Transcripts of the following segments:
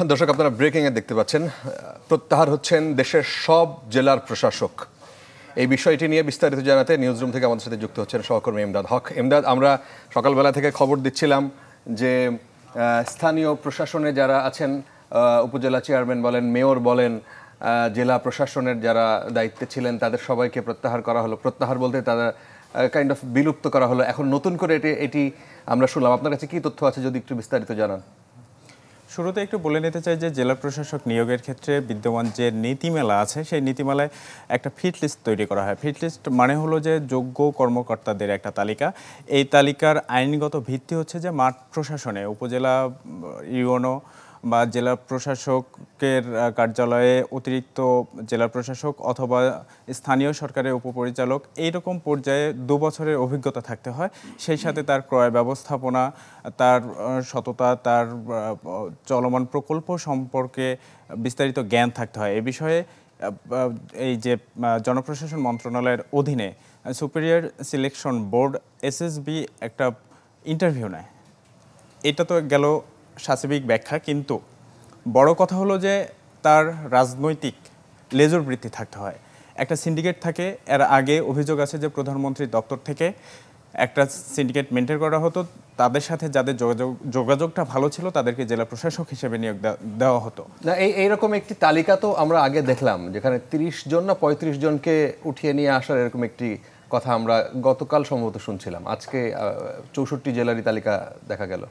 দর্শক, আপনারা breaking a দেখতে পাচ্ছেন, প্রত্যাহার হচ্ছেন দেশের সব জেলার প্রশাসক। এই বিষয়টি নিয়ে বিস্তারিত জানাতে নিউজরুম থেকে আমাদের সাথে যুক্ত হচ্ছেন সহকর্মী ইমদাদ হক। ইমদাদ, আমরা সকালবেলা থেকে খবর দিচ্ছিলাম যে স্থানীয় প্রশাসনে যারা আছেন, উপজেলা চেয়ারম্যান বলেন, মেয়র বলেন, জেলা প্রশাসনের যারা দায়িত্বে ছিলেন, তাদের সবাইকে প্রত্যাহার করা হলো। প্রত্যাহার বলতে তারা কাইন্ড অফ বিলুপ্ত করা হলো। এখন নতুন করে এটি আমরা শুনলাম। আপনার কাছে কি তথ্য আছে যদি একটু বিস্তারিত জানান। শুরুতে একটু বলে নিতে চাই যে জেলা প্রশাসক নিয়োগের ক্ষেত্রে বিদ্যমান যে নীতিমালা আছে সেই নীতিমালায় একটা ফিট লিস্ট তৈরি করা হয়। ফিট লিস্ট মানে হলো যে যোগ্য কর্মকর্তাদের একটা তালিকা। এই তালিকার আইনগত ভিত্তি হচ্ছে যে মাঠ প্রশাসনে উপজেলা ইউএনও বা জেলা প্রশাসকের কার্যালয়ে অতিরিক্ত জেলা প্রশাসক অথবা স্থানীয় সরকারের উপপরিচালক এইরকম পর্যায়ে 2 বছরের অভিজ্ঞতা থাকতে হয়। সেই সাথে তার ক্রয় ব্যবস্থাপনা, তার সততা, তার চলমান প্রকল্প সম্পর্কে বিস্তারিত জ্ঞান থাকতে হয়। এ বিষয়ে এই যে জনপ্রশাসন মন্ত্রণালয়ের অধীনে সুপিরিয়র সিলেকশন বোর্ড এসএসবি একটা ইন্টারভিউ নেয়। এটা তো গেল শাসবিক ব্যাখ্যা, কিন্তু বড় কথা হলো যে তার রাজনৈতিক লেজুর বৃত্তি থাকতে হয়। একটা সিন্ডিকেট থাকে, এর আগে অভিযোগ আছে যে প্রধানমন্ত্রীর দপ্তর থেকে একটা সিন্ডিকেট মেনটেন করা হতো। তাদের সাথে যাদের যোগাযোগটা ভালো ছিল তাদেরকে জেলা প্রশাসক হিসেবে নিয়োগ দেওয়া হতো। না, এইরকম একটি তালিকা তো আমরা আগে দেখলাম, যেখানে 30 জন না 35 জনকে উঠিয়ে নিয়ে আসার এরকম একটি কথা আমরা গতকাল সম্ভবত শুনছিলাম। আজকে 64 জেলারই তালিকা দেখা গেল।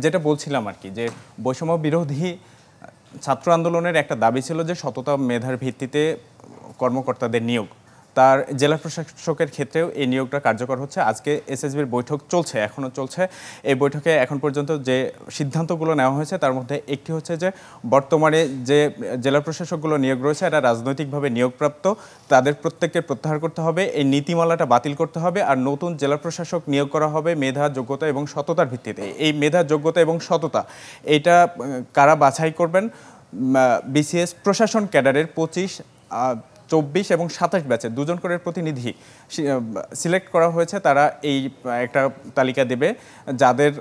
যেটা বলছিলাম আর কি, যে বৈষম্য বিরোধী ছাত্র আন্দোলনের একটা দাবি ছিল যে সততা মেধার ভিত্তিতে কর্মকর্তাদের নিয়োগ। তার জেলা প্রশাসকের ক্ষেত্রেও এই নিয়োগটা কার্যকর হচ্ছে। আজকে এসএসবির বৈঠক চলছে, এখনও চলছে। এই বৈঠকে এখন পর্যন্ত যে সিদ্ধান্তগুলো নেওয়া হয়েছে তার মধ্যে একটি হচ্ছে যে বর্তমানে যে জেলা প্রশাসকগুলো নিয়োগ রয়েছে এরা রাজনৈতিকভাবে নিয়োগপ্রাপ্ত, তাদের প্রত্যেককে প্রত্যাহার করতে হবে, এই নীতিমালাটা বাতিল করতে হবে, আর নতুন জেলা প্রশাসক নিয়োগ করা হবে মেধা, যোগ্যতা এবং সততার ভিত্তিতে। এই মেধা, যোগ্যতা এবং সততা এইটা কারা বাছাই করবেন? বিসিএস প্রশাসন ক্যাডারের 25, 24 এবং 27 ব্যাচে 2 জন করে প্রতিনিধি সিলেক্ট করা হয়েছে। তারা এই একটা তালিকা দেবে যাদের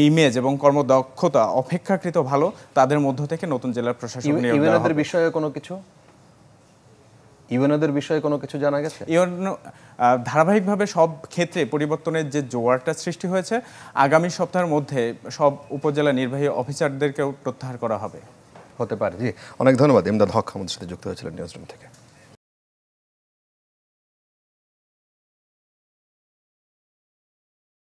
ইমেজ এবং কর্মদক্ষতা অপেক্ষাকৃত ভালো, তাদের মধ্য থেকে নতুন জেলার প্রশাসক নিয়োগ দেওয়া হবে। ইউএনওদের বিষয়ে কোনো কিছু জানা গেছে? ইউএনও ধারাবাহিকভাবে সব ক্ষেত্রে পরিবর্তনের যে জোয়ারটা সৃষ্টি হয়েছে, আগামী সপ্তাহের মধ্যে সব উপজেলা নির্বাহী অফিসারদেরকেও প্রত্যাহার করা হবে। হতে পারে। জি, অনেক ধন্যবাদ। ইমদাদ হক আমাদের সাথে যুক্ত হয়েছিলেন নিউজরুম থেকে।